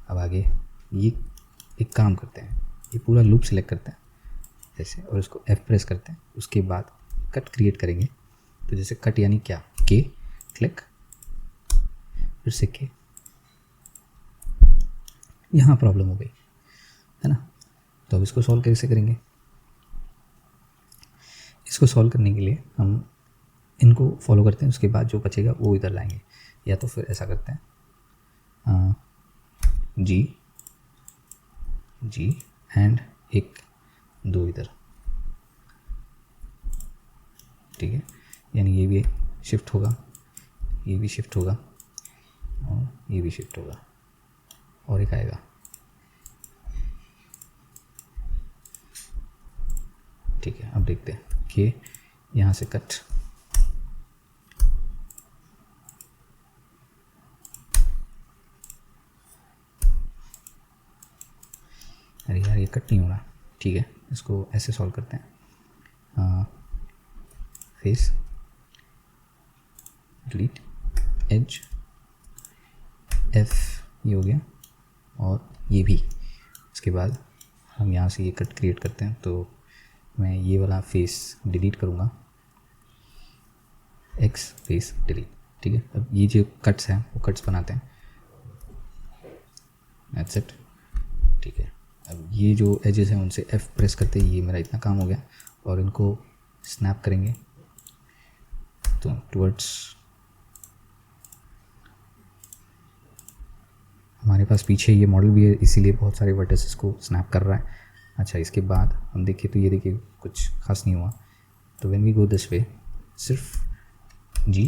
अब आगे ये एक काम करते हैं, ये पूरा लूप सिलेक्ट करते हैं ऐसे, और इसको F प्रेस करते हैं। उसके बाद कट क्रिएट करेंगे। तो जैसे कट यानी क्या, के क्लिक, फिर से के, यहाँ प्रॉब्लम हो गई है ना। तो अब इसको सॉल्व कैसे करेंगे? इसको सॉल्व करने के लिए हम इनको फॉलो करते हैं, उसके बाद जो बचेगा वो इधर लाएंगे। या तो फिर ऐसा करते हैं, जी एंड 1, 2 इधर, ठीक है। यानी ये भी शिफ्ट होगा, ये भी शिफ्ट होगा, और ये भी शिफ्ट होगा, और एक आएगा। ठीक है, अब देखते हैं कि यहाँ से कट, अरे यार ये कट नहीं हो रहा। ठीक है, इसको ऐसे सॉल्व करते हैं। फेस, डिलीट, एज, एफ, ये हो गया, और ये भी। इसके बाद हम यहाँ से ये कट क्रिएट करते हैं, तो मैं ये वाला फेस डिलीट करूँगा, एक्स फेस डिलीट। ठीक है, अब ये जो कट्स हैं वो कट्स बनाते हैं, दैट्स इट। ठीक है, अब ये जो एजेस हैं उनसे F प्रेस करते ही ये मेरा इतना काम हो गया, और इनको स्नैप करेंगे तो टुवर्ड्स, हमारे पास पीछे ये मॉडल भी है इसीलिए बहुत सारे वर्टिसेस को स्नैप कर रहा है। अच्छा, इसके बाद हम देखिए तो ये देखिए कुछ खास नहीं हुआ। तो when we go this way, सिर्फ जी,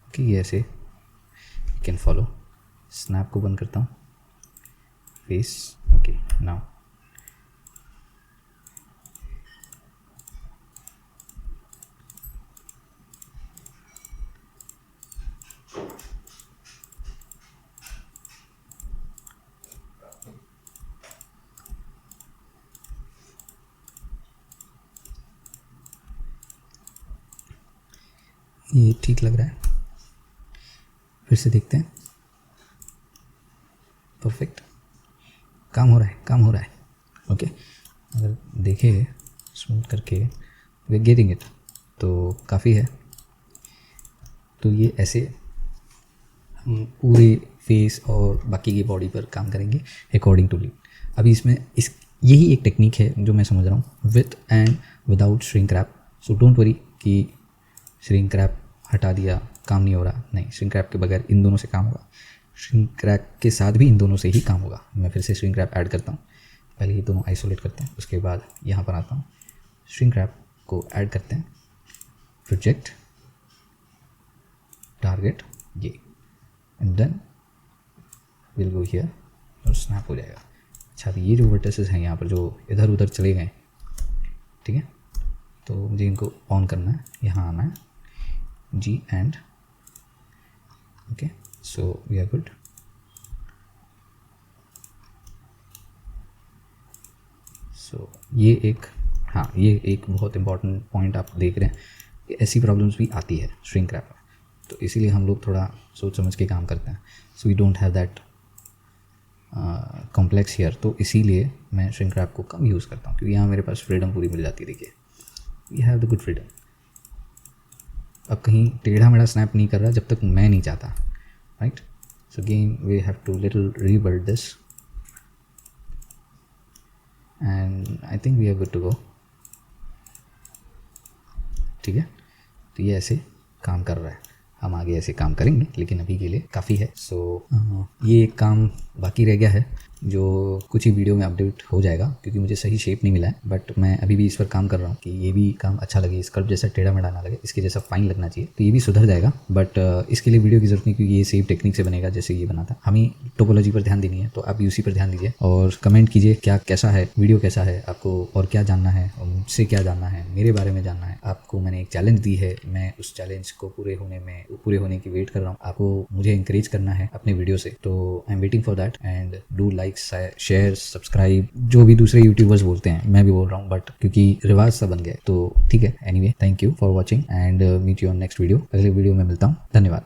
ओके, ये ऐसे यू कैन फॉलो। स्नैप को बंद करता हूँ, फेस, ओके, नाउ ये ठीक लग रहा है। फिर से देखते हैं, परफेक्ट, काम हो रहा है, काम हो रहा है। ओके, अगर देखें स्मूथ करके, वे गेटिंग इट, तो काफ़ी है। तो ये ऐसे हम पूरे फेस और बाकी की बॉडी पर काम करेंगे अकॉर्डिंग टू लीड। अभी इसमें यही एक टेक्निक है जो मैं समझ रहा हूँ, with and without shrink wrap. So don't worry कि श्रिंक रैप हटा दिया काम नहीं हो रहा, नहीं, श्रिंक रैप के बगैर इन दोनों से काम होगा, श्रिंक रैप के साथ भी इन दोनों से ही काम होगा। मैं फिर से श्रिंक रैप ऐड करता हूँ, पहले ये दोनों आइसोलेट करते हैं, उसके बाद यहाँ पर आता हूँ, श्रिंक रैप को ऐड करते हैं, प्रोजेक्ट, टारगेट, ये, and then will go here और स्नैप हो जाएगा। अच्छा, ये जो वर्टिसेस हैं यहाँ पर जो इधर उधर चले गए, ठीक है, तो मुझे इनको ऑन करना है, यहाँ आना है, जी and okay, so we are good. So ये एक, हाँ, ये एक बहुत इंपॉर्टेंट पॉइंट आप देख रहे हैं कि ऐसी प्रॉब्लम्स भी आती है श्रिंक रैप में, तो इसीलिए हम लोग थोड़ा सोच समझ के काम करते हैं। So we don't have that complex here, तो इसीलिए मैं श्रिंक रैप को कम यूज़ करता हूँ, क्योंकि यहाँ मेरे पास फ्रीडम पूरी मिल जाती है। देखिए, we have the good freedom. अब कहीं टेढ़ा मेढ़ा स्नैप नहीं कर रहा जब तक मैं नहीं चाहता, right. So again we have to little rebuild this and I think we are good to go. ठीक है, तो ये ऐसे काम कर रहा है, हम आगे ऐसे काम करेंगे, लेकिन अभी के लिए काफ़ी है। सो ये एक काम बाकी रह गया है जो कुछ ही वीडियो में अपडेट हो जाएगा, क्योंकि मुझे सही शेप नहीं मिला है, बट मैं अभी भी इस पर काम कर रहा हूँ कि ये भी काम अच्छा लगे, स्कल्प जैसा टेढ़ा मेढ़ा ना लगे, इसके जैसा फाइन लगना चाहिए, तो ये भी सुधर जाएगा। बट इसके लिए वीडियो की जरूरत नहीं, क्योंकि ये सेम टेक्निक से बनेगा जैसे ये बना था। हमें टोपोलॉजी पर ध्यान देनी है, तो आप यूसी पर ध्यान दीजिए और कमेंट कीजिए क्या कैसा है वीडियो, कैसा है आपको, और क्या जानना है, और मुझसे क्या जानना है, मेरे बारे में जानना है। आपको मैंने एक चैलेंज दी है, मैं उस चैलेंज को पूरे होने की वेट कर रहा हूँ। आपको मुझे इंकरेज करना है अपने वीडियो से, तो I am waiting for that. And do like, share, subscribe, जो भी दूसरे यूट्यूबर्स बोलते हैं मैं भी बोल रहा हूँ, बट क्योंकि रिवाज सा बन गया, तो ठीक है। Anyway, thank you for watching and meet you on next video. अगले वीडियो में मिलता हूँ, धन्यवाद।